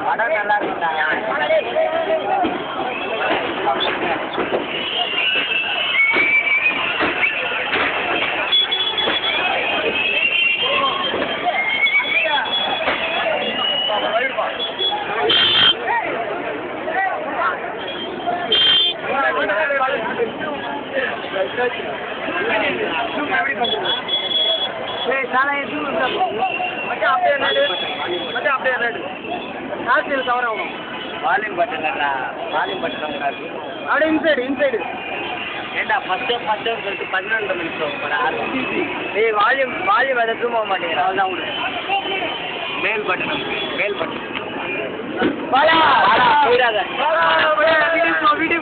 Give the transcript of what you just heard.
படம் நல்லா இருக்குட்டாங்க. Volume button அப்படியே இன்சைடு ஏண்டா ஃபர்ஸ்ட் சொல்லிட்டு 14 நிமிஷம் ஏய் வால்யூம் அதை தூங்க மாட்டேங்கிறா அதான் விடு மேல் பட்டன் வாடா போயிடாத வீடியோ